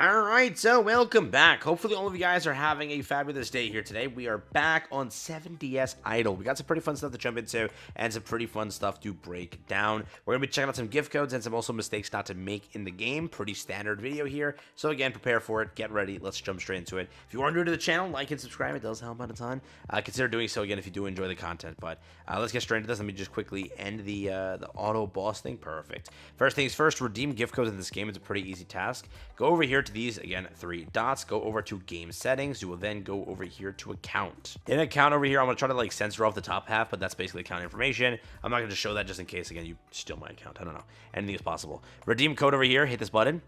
Alright, so welcome back. Hopefully all of you guys are having a fabulous day here today. We are back on 7DS Idle. We got some pretty fun stuff to jump into and some pretty fun stuff to break down. We're going to be checking out some gift codes and some also mistakes not to make in the game. Pretty standard video here. So again, prepare for it. Get ready. Let's jump straight into it. If you are new to the channel, like and subscribe. It does help out a ton. Consider doing so again if you do enjoy the content. But let's get straight into this. Let me just quickly end the auto boss thing. Perfect. First things first, redeem gift codes in this game. It's a pretty easy task. Go over here to these, again, 3 dots, go over to game settings. You will then go over here to account. In account over here, I'm going to try to like censor off the top half, but that's basically account information. I'm not going to show that just in case, again, you steal my account. I don't know. Anything is possible. Redeem code over here, hit this button.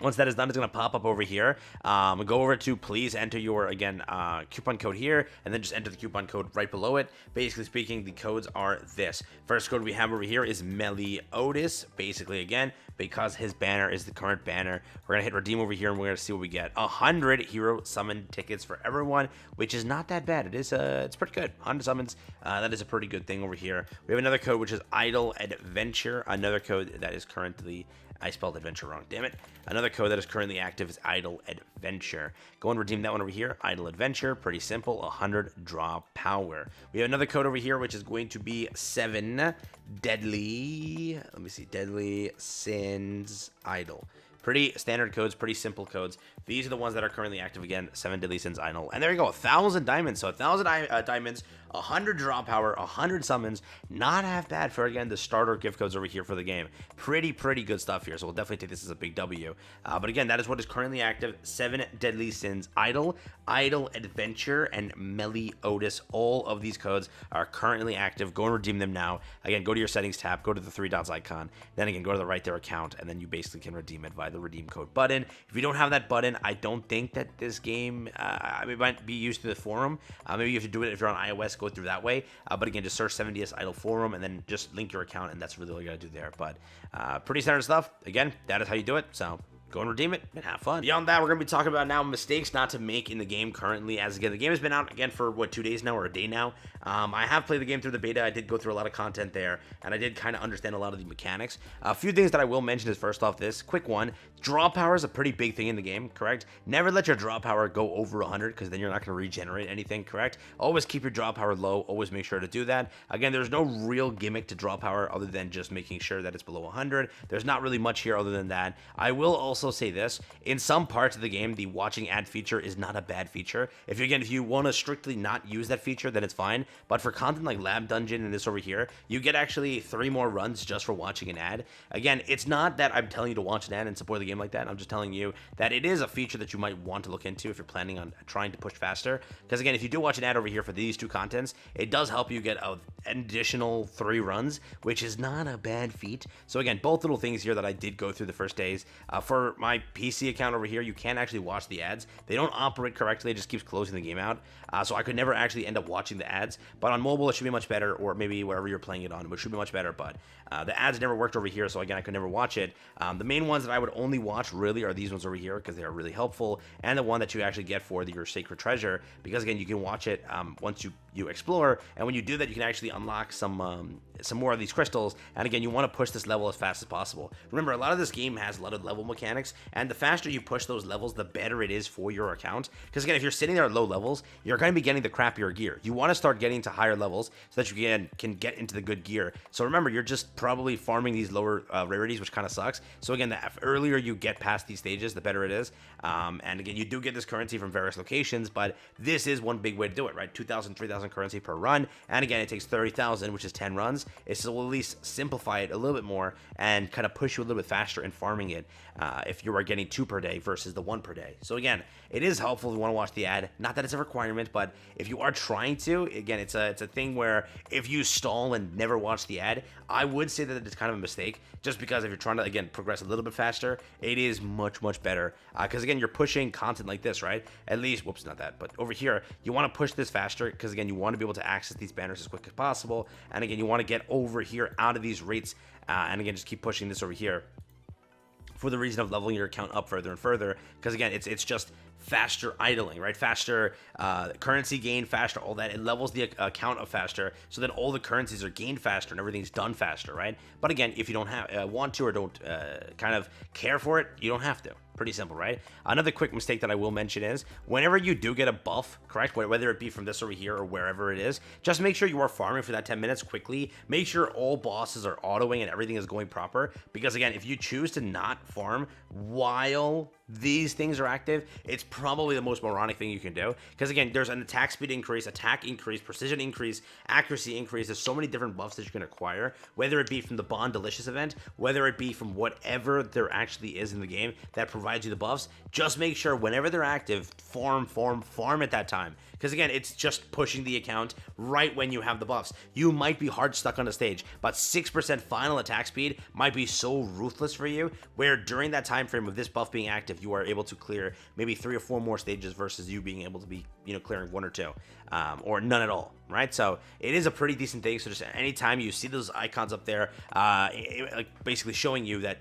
Once that is done, it's going to pop up over here. Go over to please enter your, again, coupon code here, and then just enter the coupon code right below it. Basically speaking, the codes are this. First code we have over here is Meliodas. Basically, again, because his banner is the current banner, we're going to hit redeem over here, and we're going to see what we get. 100 hero summon tickets for everyone, which is not that bad. It is, it's pretty good. 100 summons, that is a pretty good thing over here. We have another code, which is Idle Adventure. Another code that is currently... I spelled adventure wrong, damn it. Another code that is currently active is Idle Adventure. Go and redeem that one over here. Idle Adventure, pretty simple, 100 draw power. We have another code over here, which is going to be 7 deadly, let me see, deadly sins idle. Pretty standard codes, pretty simple codes. These are the ones that are currently active again. 7 deadly sins idle. And there you go, 1,000 diamonds. So 1,000 diamonds, 100 draw power, 100 summons. Not half bad for, again, the starter gift codes over here for the game. Pretty good stuff here. So we'll definitely take this as a big W. But again, that is what is currently active. 7 deadly sins idle, Idle Adventure, and Meliodas. All of these codes are currently active. Go and redeem them now. Again, go to your settings tab, go to the 3 dots icon. Then again, go to the right there account, and then you basically can redeem it via the redeem code button. If you don't have that button, I don't think that this game it might be used to the forum. Maybe you have to do it if you're on iOS, go through that way. But again, just search 7DS Idle Forum and then just link your account, and that's really all you gotta do there. But pretty standard stuff. Again, that is how you do it. So go and redeem it and have fun. Beyond that, we're going to be talking about now mistakes not to make in the game currently. As again, the game has been out again for what, 2 days now or a day now. I have played the game through the beta. I did go through a lot of content there, and I did kind of understand a lot of the mechanics. A few things that I will mention is first off this quick one. Draw power is a pretty big thing in the game, correct? Never let your draw power go over 100 because then you're not going to regenerate anything, correct? Always keep your draw power low. Always make sure to do that. Again, there's no real gimmick to draw power other than just making sure that it's below 100. There's not really much here other than that. I will also say this. In some parts of the game, the watching ad feature is not a bad feature. If you want to strictly not use that feature, then it's fine. But for content like Lab Dungeon and this over here, you get actually 3 more runs just for watching an ad. Again, it's not that I'm telling you to watch an ad and support the game like that. I'm just telling you that it is a feature that you might want to look into if you're planning on trying to push faster. Because again, if you do watch an ad over here for these 2 contents, it does help you get an additional 3 runs, which is not a bad feat. So again, both little things here that I did go through the first days. For my PC account over here, you can actually watch the ads. They don't operate correctly. It just keeps closing the game out. So I could never actually end up watching the ads. But on mobile, it should be much better, or maybe wherever you're playing it on, it should be much better. But the ads never worked over here, so again, I could never watch it. The main ones that I would only watch really are these ones over here because they are really helpful, and the one that you actually get for your sacred treasure, because again, you can watch it once you explore, and when you do that, you can actually unlock some more of these crystals. And again, you want to push this level as fast as possible. Remember, a lot of this game has a lot of level mechanics, and the faster you push those levels, the better it is for your account. Because again, if you're sitting there at low levels, you're going to be getting the crappier gear. You want to start getting to higher levels so that you can get into the good gear. So remember, you're just probably farming these lower rarities, which kind of sucks. So again, the earlier you get past these stages, the better it is. And again, you do get this currency from various locations, but this is one big way to do it, right? 2,000, 3,000 currency per run. And again, it takes 30,000, which is 10 runs. It's to at least simplify it a little bit more and kind of push you a little bit faster in farming it if you are getting 2 per day versus the 1 per day. So again, it is helpful if you want to watch the ad. Not that it's a requirement, but if you are trying to, again, it's a thing where if you stall and never watch the ad, I would say that it's kind of a mistake, just because if you're trying to, again, progress a little bit faster, it is much better. Because again, you're pushing content like this, right? At least, whoops, not that, but over here, you want to push this faster because again, you want to be able to access these banners as quick as possible. And again, you want to get over here out of these rates, and again, just keep pushing this over here for the reason of leveling your account up further and further, because again, it's just faster idling, right? Faster currency gain, faster, all that. It levels the account up faster, so that all the currencies are gained faster and everything's done faster, right? But again, if you don't want to or don't kind of care for it, you don't have to. Pretty simple, right? Another quick mistake that I will mention is whenever you do get a buff, correct, whether it be from this over here or wherever it is, just make sure you are farming for that 10 minutes quickly. Make sure all bosses are autoing and everything is going proper, because again, if you choose to not farm while these things are active, it's probably the most moronic thing you can do, because again, there's an attack speed increase, attack increase, precision increase, accuracy increase. There's so many different buffs that you can acquire, whether it be from the Bond Delicious event, whether it be from whatever there actually is in the game that provides you the buffs. Just make sure whenever they're active, farm at that time, because again, it's just pushing the account right when you have the buffs. You might be hard stuck on a stage, but 6% final attack speed might be so ruthless for you, where during that time frame of this buff being active, you are able to clear maybe 3 or 4 more stages versus you being able to be, clearing 1 or 2, or none at all, right? So it is a pretty decent thing. So just anytime you see those icons up there, like basically showing you that,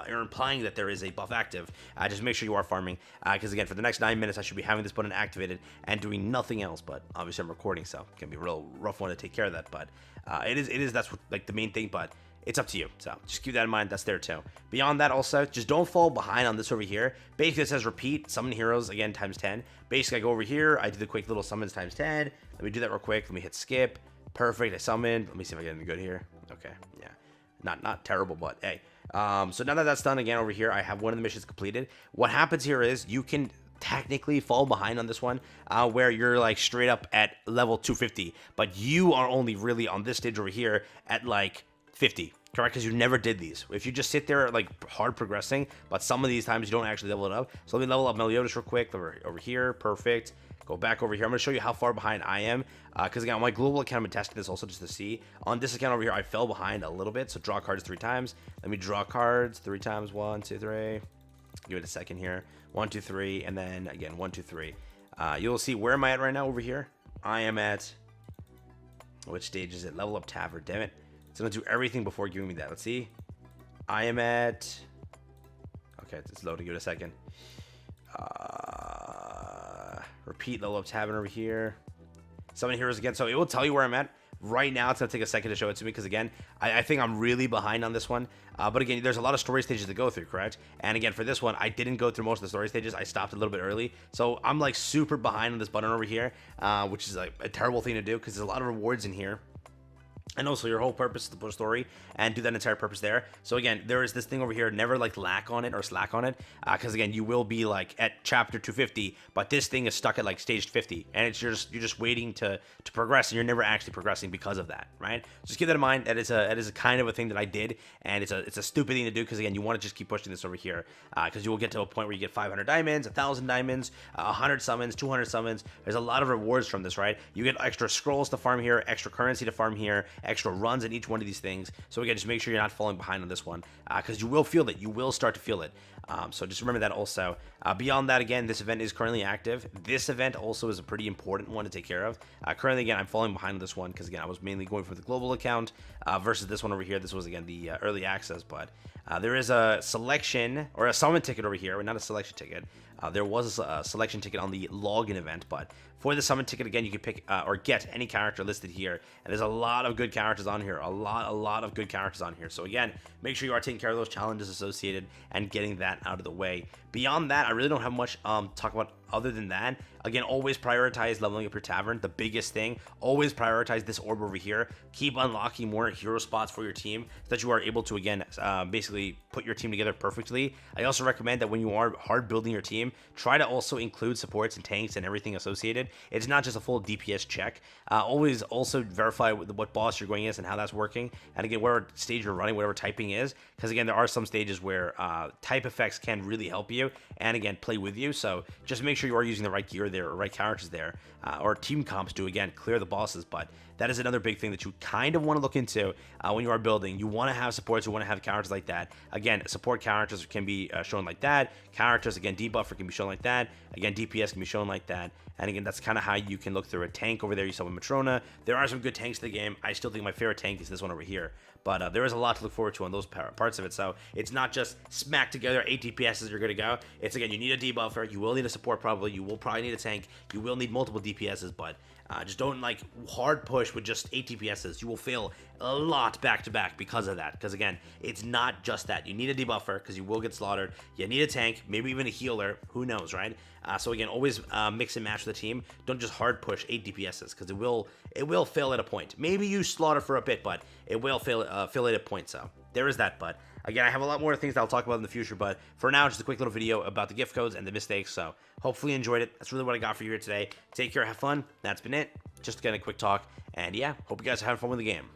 or implying that there is a buff active, just make sure you are farming, because again, for the next 9 minutes, I should be having this button activated and doing nothing else. But obviously I'm recording, so it can be a real rough one to take care of that. But that's like the main thing. But it's up to you, so just keep that in mind. That's there too. Beyond that, also, just don't fall behind on this over here. Basically, it says repeat, summon heroes, again, times 10. Basically, I go over here, I do the quick little summons times 10. Let me do that real quick. Let me hit skip. Perfect, I summoned. Let me see if I get any good here. Okay, yeah. Not terrible, but hey. So now that that's done, again, over here, I have one of the missions completed. What happens here is you can technically fall behind on this one, where you're like straight up at level 250, but you are only really on this stage over here at like 50, correct? Because you never did these. If you just sit there like hard progressing, but some of these times you don't actually level it up. So let me level up Meliodas real quick over here. Perfect. Go back over here. I'm going to show you how far behind I am, because again, on my global account, I'm testing this also just to see. On this account over here, I fell behind a little bit. So draw cards 3 times. Let me draw cards 3 times. 1, 2, 3. Give it a second here. 1, 2, 3, and then again 1, 2, 3. You'll see, where am I at right now over here? I am at, which stage is it? Level up Tavern. Damn it. It's going to do everything before giving me that. Let's see. I am at... Okay, it's loading. Give it a second. Repeat level up Tavern over here. Summon heroes again. So it will tell you where I'm at. Right now, it's going to take a second to show it to me, because again, I think I'm really behind on this one. But again, there's a lot of story stages to go through, correct? And again, for this one, I didn't go through most of the story stages. I stopped a little bit early. So I'm like super behind on this button over here, which is like a terrible thing to do, because there's a lot of rewards in here. And also, your whole purpose is to push story and do that entire purpose there. So again, there is this thing over here, never like lack on it or slack on it, because again, you will be like at chapter 250, but this thing is stuck at like stage 50, and it's you're just waiting to progress, and you're never actually progressing because of that, right? Just keep that in mind. That is a kind of a thing that I did, and it's a stupid thing to do, because again, you want to just keep pushing this over here, because you will get to a point where you get 500 diamonds, 1,000 diamonds, 100 summons, 200 summons. There's a lot of rewards from this, right? You get extra scrolls to farm here, extra currency to farm here, extra runs in each one of these things. So again, just make sure you're not falling behind on this one, because you will feel it. You will start to feel it. So just remember that also. Beyond that, again, this event is currently active. This event also is a pretty important one to take care of. Currently, again, I'm falling behind on this one, because again, I was mainly going for the global account versus this one over here. This was, again, the early access, but there is a selection or a summon ticket over here, not a selection ticket. There was a selection ticket on the login event, but for the summon ticket, again, you can pick or get any character listed here, and there's a lot of good characters on here, a lot of good characters on here. So again, make sure you are taking care of those challenges associated and getting that out of the way. Beyond that, I really don't have much talk about other than that. Again, always prioritize leveling up your tavern. The biggest thing, always prioritize this orb over here. Keep unlocking more hero spots for your team so that you are able to, again, basically put your team together perfectly. I also recommend that when you are hard building your team, try to also include supports and tanks and everything associated. It's not just a full DPS check. Always also verify what boss you're going against and how that's working. And again, whatever stage you're running, whatever typing is, because again, there are some stages where type effects can really help you and again, play with you. So just make sure you are using the right gear there or right characters there, or team comps to, again, clear the bosses. But that is another big thing that you kind of want to look into when you are building. You want to have supports, you want to have characters like that. Again, support characters can be shown like that. Characters, again, debuffer can be shown like that. Again, DPS can be shown like that. And again, that's kind of how you can look through a tank over there. You saw with Matrona. There are some good tanks in the game. I still think my favorite tank is this one over here. But there is a lot to look forward to on those parts of it. So it's not just smack together 8 DPSs, you're good to go. know? It's, again, you need a debuffer. You will need a support probably. You will probably need a tank. You will need multiple DPSs, but just don't, like, hard push with just 8 DPSs. You will fail a lot back-to-back because of that. Because, again, it's not just that. You need a debuffer because you will get slaughtered. You need a tank, maybe even a healer. Who knows, right? So, again, always mix and match with the team. Don't just hard push 8 DPSs because it will fail at a point. Maybe you slaughter for a bit, but it will fail at a point. So, there is that, but again, I have a lot more things that I'll talk about in the future, but for now, just a quick little video about the gift codes and the mistakes, so hopefully you enjoyed it. That's really what I got for you here today. Take care, have fun. That's been it. Just again, a quick talk, and yeah, hope you guys are having fun with the game.